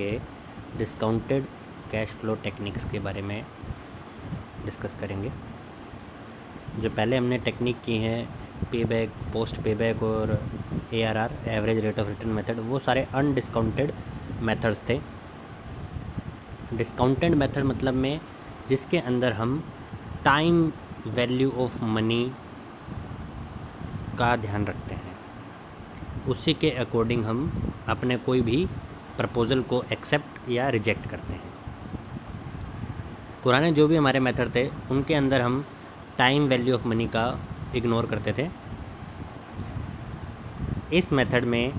करेंगे discounted cash flow techniques के बारे में डिस्कस करेंगे। जो पहले हमने टेक्निक की हैं पे बैक, पोस्ट पे बैक और ARR, average rate of return method, वो सारे अनडिस्काउंटेड मेथड्स थे। डिस्काउंटेड मेथड मतलब में जिसके अंदर हम टाइम वैल्यू ऑफ मनी का ध्यान रखते हैं, उसी के अकॉर्डिंग हम अपने कोई भी प्रपोज़ल को एक्सेप्ट या रिजेक्ट करते हैं। पुराने जो भी हमारे मेथड थे उनके अंदर हम टाइम वैल्यू ऑफ मनी का इग्नोर करते थे। इस मेथड में,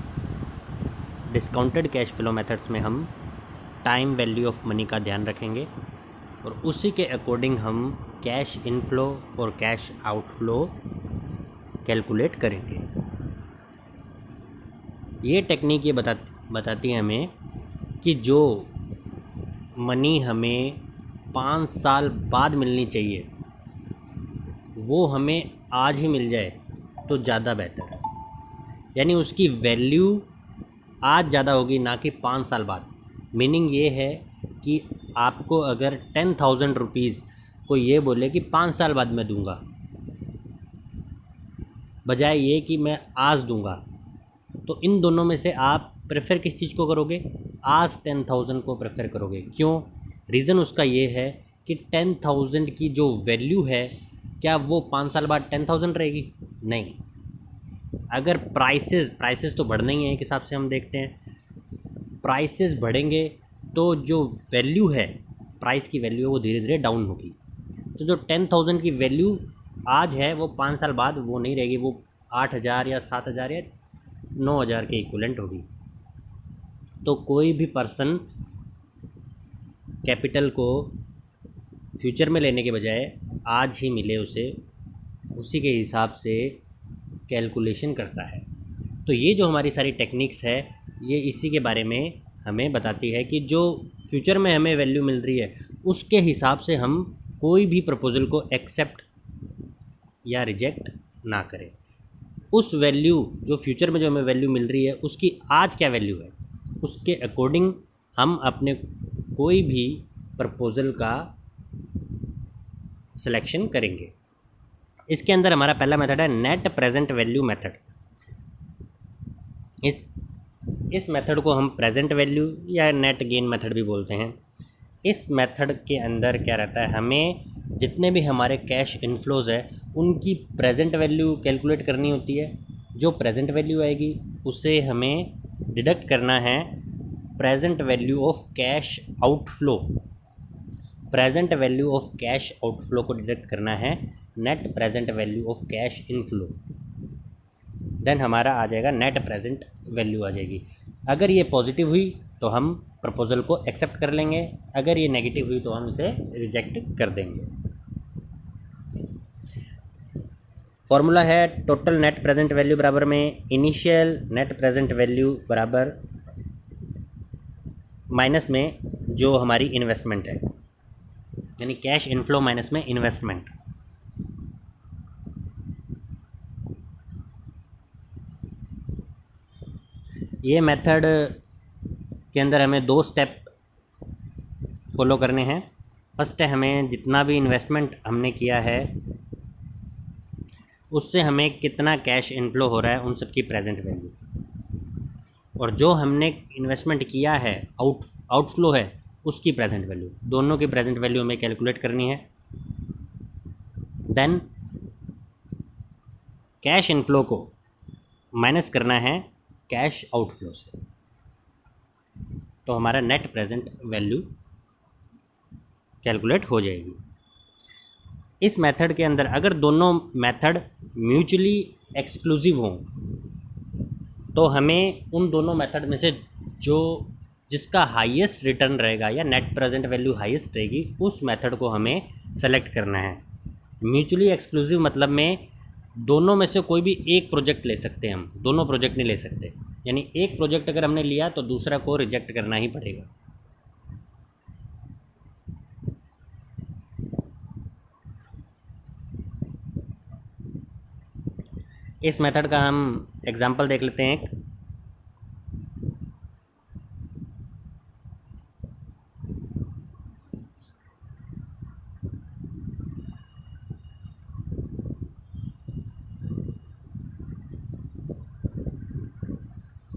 डिस्काउंटेड कैश फ्लो मेथड्स में, हम टाइम वैल्यू ऑफ मनी का ध्यान रखेंगे और उसी के अकॉर्डिंग हम कैश इनफ्लो और कैश आउटफ्लो कैलकुलेट करेंगे। ये टेक्निक ये बताती है हमें कि जो मनी हमें 5 साल बाद मिलनी चाहिए वो हमें आज ही मिल जाए तो ज़्यादा बेहतर है। यानी उसकी वैल्यू आज ज़्यादा होगी, ना कि 5 साल बाद। मीनिंग ये है कि आपको अगर 10,000 रुपीज़ को ये बोले कि 5 साल बाद मैं दूंगा, बजाय ये कि मैं आज दूंगा, तो इन दोनों में से आप प्रेफर किस चीज़ को करोगे? आज 10,000 को प्रेफर करोगे। क्यों? रीज़न उसका ये है कि 10,000 की जो वैल्यू है, क्या वो 5 साल बाद 10,000 रहेगी? नहीं। अगर प्राइसेस तो बढ़ना ही है, एक हिसाब से हम देखते हैं, प्राइसेस बढ़ेंगे तो जो वैल्यू है, प्राइस की वैल्यू है, वो धीरे धीरे डाउन होगी। तो जो 10,000 की वैल्यू आज है वो 5 साल बाद वो नहीं रहेगी, वो 8,000 या 7,000 या 9,000 के इक्वलेंट होगी। तो कोई भी पर्सन कैपिटल को फ्यूचर में लेने के बजाय आज ही मिले उसे, उसी के हिसाब से कैलकुलेशन करता है। तो ये जो हमारी सारी टेक्निक्स है, ये इसी के बारे में हमें बताती है कि जो फ्यूचर में हमें वैल्यू मिल रही है उसके हिसाब से हम कोई भी प्रपोज़ल को एक्सेप्ट या रिजेक्ट ना करें। उस वैल्यू, जो फ्यूचर में जो हमें वैल्यू मिल रही है, उसकी आज क्या वैल्यू है, उसके अकॉर्डिंग हम अपने कोई भी प्रपोज़ल का सिलेक्शन करेंगे। इसके अंदर हमारा पहला मेथड है नेट प्रेजेंट वैल्यू मेथड। इस मेथड को हम प्रेजेंट वैल्यू या नेट गेन मेथड भी बोलते हैं। इस मेथड के अंदर क्या रहता है, हमें जितने भी हमारे कैश इनफ्लोज है उनकी प्रेजेंट वैल्यू कैलकुलेट करनी होती है। जो प्रेजेंट वैल्यू आएगी उसे हमें डिडक्ट करना है present value of cash outflow. Present value of cash outflow को डिडक्ट करना है net present value of cash inflow. Then हमारा आ जाएगा नेट प्रेजेंट वैल्यू आ जाएगी। अगर ये पॉजिटिव हुई तो हम प्रपोज़ल को एक्सेप्ट कर लेंगे, अगर ये नेगेटिव हुई तो हम इसे रिजेक्ट कर देंगे। फॉर्मूला है टोटल नेट प्रेजेंट वैल्यू बराबर में इनिशियल नेट प्रेजेंट वैल्यू बराबर माइनस में जो हमारी इन्वेस्टमेंट है, यानी कैश इनफ्लो माइनस में इन्वेस्टमेंट। ये मेथड के अंदर हमें 2 स्टेप फॉलो करने हैं। फर्स्ट है, हमें जितना भी इन्वेस्टमेंट हमने किया है उससे हमें कितना कैश इनफ्लो हो रहा है, उन सब की प्रेजेंट वैल्यू, और जो हमने इन्वेस्टमेंट किया है आउटफ्लो है उसकी प्रेजेंट वैल्यू, दोनों की प्रेजेंट वैल्यू हमें कैलकुलेट करनी है। देन कैश इनफ्लो को माइनस करना है कैश आउटफ्लो से, तो हमारा नेट प्रेजेंट वैल्यू कैलकुलेट हो जाएगी। इस मेथड के अंदर अगर दोनों मेथड म्यूचुअली एक्सक्लूसिव हों तो हमें उन दोनों मेथड में से जिसका हाईएस्ट रिटर्न रहेगा या नेट प्रेजेंट वैल्यू हाईएस्ट रहेगी, उस मेथड को हमें सेलेक्ट करना है। म्यूचुअली एक्सक्लूसिव मतलब में दोनों में से कोई भी एक प्रोजेक्ट ले सकते हैं, हम दोनों प्रोजेक्ट नहीं ले सकते। यानी एक प्रोजेक्ट अगर हमने लिया तो दूसरा को रिजेक्ट करना ही पड़ेगा। इस मेथड का हम एग्जांपल देख लेते हैं।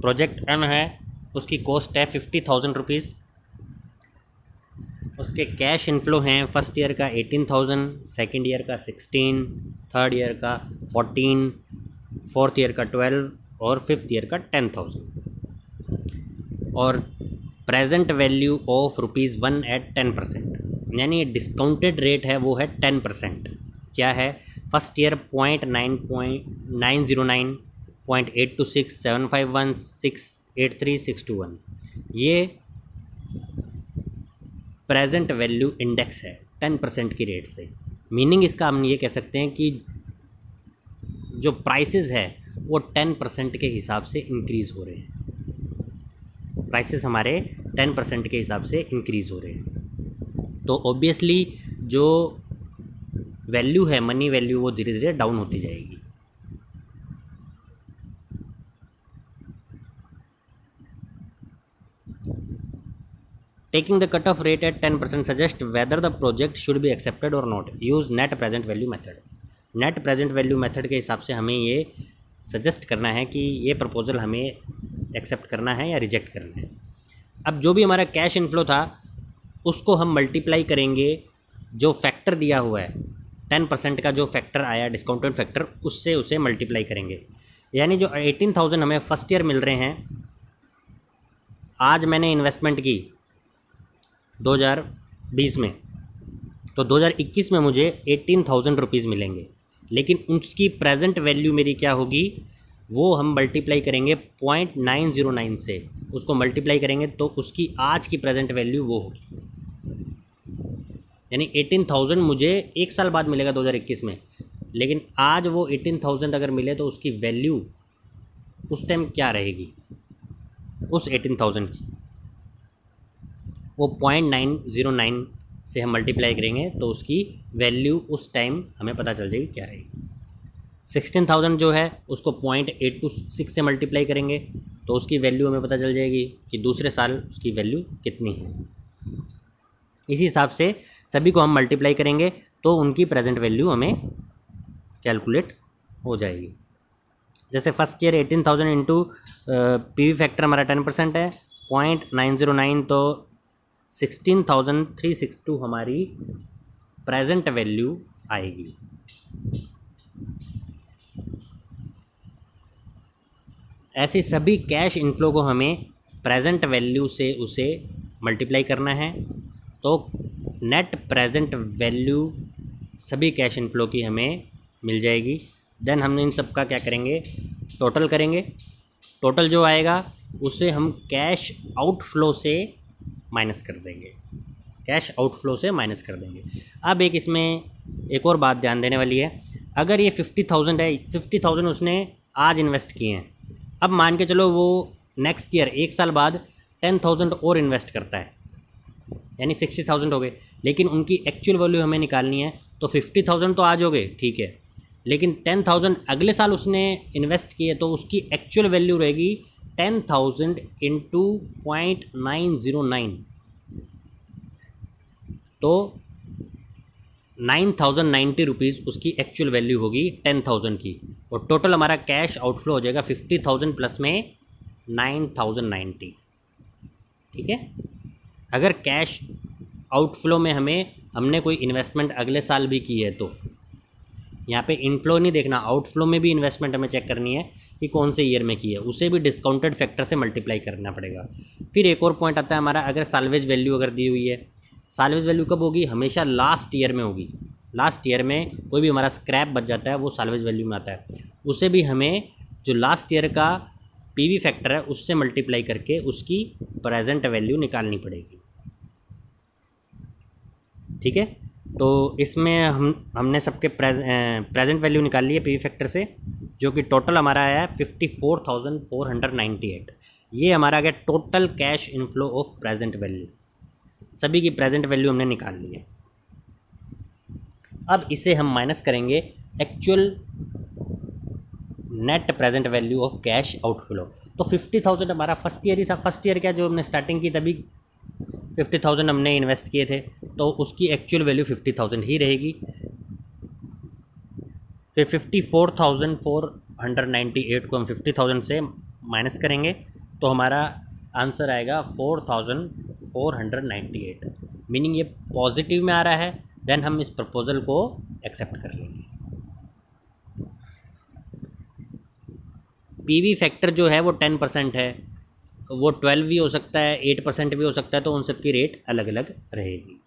प्रोजेक्ट एम है, उसकी कॉस्ट है 50,000 रुपीज़। उसके कैश इनफ्लो हैं फर्स्ट ईयर का 18,000, सेकेंड ईयर का 16, थर्ड ईयर का 14, फोर्थ ईयर का 12 और फिफ्थ ईयर का 10,000। और प्रेजेंट वैल्यू ऑफ ₹1 एट 10%, यानी डिस्काउंटेड रेट है वो है 10%। क्या है? फर्स्ट ईयर 0.909, 0.826, 751, 683, 621, ये प्रेजेंट वैल्यू इंडेक्स है 10% की रेट से। मीनिंग इसका हम ये कह सकते हैं कि जो प्राइसेस है वो 10% के हिसाब से इंक्रीज़ हो रहे हैं। प्राइसेस हमारे 10% के हिसाब से इंक्रीज़ हो रहे हैं, तो ऑब्वियसली जो वैल्यू है, मनी वैल्यू, वो धीरे धीरे डाउन होती जाएगी। Taking the cutoff rate at 10% suggests whether the project should be accepted or not. Use net present value method. Net present value method के हिसाब से हमें ये सजेस्ट करना है कि ये प्रपोज़ल हमें एक्सेप्ट करना है या रिजेक्ट करना है। अब जो भी हमारा कैश इनफ्लो था उसको हम मल्टीप्लाई करेंगे, जो फैक्टर दिया हुआ है 10% का जो फैक्टर आया डिस्काउंटेड फैक्टर, उससे उसे मल्टीप्लाई करेंगे। यानी जो 18,000 हमें फर्स्ट ईयर मिल रहे हैं, आज मैंने इन्वेस्टमेंट की 2020 में, तो 2021 में मुझे 18,000 रुपीज़ मिलेंगे, लेकिन उसकी प्रेजेंट वैल्यू मेरी क्या होगी, वो हम मल्टीप्लाई करेंगे 0.909 से, उसको मल्टीप्लाई करेंगे तो उसकी आज की प्रेजेंट वैल्यू वो होगी। यानी 18,000 मुझे एक साल बाद मिलेगा 2021 में, लेकिन आज वो 18,000 अगर मिले तो उसकी वैल्यू उस टाइम क्या रहेगी, उस 18,000 की वो 0.909 से हम मल्टीप्लाई करेंगे तो उसकी वैल्यू उस टाइम हमें पता चल जाएगी क्या रहेगी। 16,000 जो है उसको 0.826 से मल्टीप्लाई करेंगे तो उसकी वैल्यू हमें पता चल जाएगी कि दूसरे साल उसकी वैल्यू कितनी है। इसी हिसाब से सभी को हम मल्टीप्लाई करेंगे तो उनकी प्रेजेंट वैल्यू हमें कैलकुलेट हो जाएगी। जैसे first year 18,000 into P V factor हमारा 10% है, 0.909, तो 16,362 हमारी प्रेजेंट वैल्यू आएगी। ऐसे सभी कैश इनफ्लो को हमें प्रेजेंट वैल्यू से उसे मल्टीप्लाई करना है, तो नेट प्रेजेंट वैल्यू सभी कैश इनफ्लो की हमें मिल जाएगी। देन हम इन सब का क्या करेंगे, टोटल करेंगे। टोटल जो आएगा उसे हम कैश आउटफ्लो से माइनस कर देंगे, कैश आउटफ्लो से माइनस कर देंगे। अब एक इसमें एक और बात ध्यान देने वाली है, अगर ये 50,000 है, 50,000 उसने आज इन्वेस्ट किए हैं, अब मान के चलो वो नेक्स्ट ईयर एक साल बाद 10,000 और इन्वेस्ट करता है, यानी 60,000 हो गए, लेकिन उनकी एक्चुअल वैल्यू हमें निकालनी है। तो 50,000 तो आज हो गए, ठीक है, लेकिन 10,000 अगले साल उसने इन्वेस्ट किए तो उसकी एक्चुअल वैल्यू रहेगी 10,000 इंटू 0.909, तो 9,090 रुपीज़ उसकी एक्चुअल वैल्यू होगी 10,000 की, और टोटल हमारा कैश आउटफ्लो हो जाएगा 50,000 प्लस में 9,090। ठीक है, अगर कैश आउटफ्लो में हमने कोई इन्वेस्टमेंट अगले साल भी की है तो यहाँ पे इनफ्लो नहीं देखना, आउटफ्लो में भी इन्वेस्टमेंट हमें चेक करनी है कि कौन से ईयर में की है, उसे भी डिस्काउंटेड फैक्टर से मल्टीप्लाई करना पड़ेगा। फिर एक और पॉइंट आता है हमारा, अगर साल्वेज वैल्यू अगर दी हुई है, साल्वेज वैल्यू कब होगी, हमेशा लास्ट ईयर में होगी। लास्ट ईयर में कोई भी हमारा स्क्रैप बच जाता है वो साल्वेज वैल्यू में आता है, उसे भी हमें जो लास्ट ईयर का पीवी फैक्टर है उससे मल्टीप्लाई करके उसकी प्रेजेंट वैल्यू निकालनी पड़ेगी। ठीक है, तो इसमें हमने सबके प्रेजेंट वैल्यू निकाल ली है पीवी फैक्टर से, जो कि टोटल हमारा आया है 54,498। ये हमारा आ गया total cash inflow of present value, सभी की प्रेजेंट वैल्यू हमने निकाल ली है। अब इसे हम माइनस करेंगे actual net present value of cash outflow. तो 50,000 हमारा फर्स्ट ईयर ही था, फर्स्ट ईयर क्या जो हमने स्टार्टिंग की तभी 50,000 हमने इन्वेस्ट किए थे, तो उसकी एक्चुअल वैल्यू 50,000 ही रहेगी। फिर 54,498 को हम 50,000 से माइनस करेंगे तो हमारा आंसर आएगा 4498, मीनिंग ये पॉजिटिव में आ रहा है, देन हम इस प्रपोज़ल को एक्सेप्ट कर लेंगे। पीवी फैक्टर जो है वो 10% है, वो 12 भी हो सकता है, 8% भी हो सकता है, तो उन सब की रेट अलग अलग रहेगी।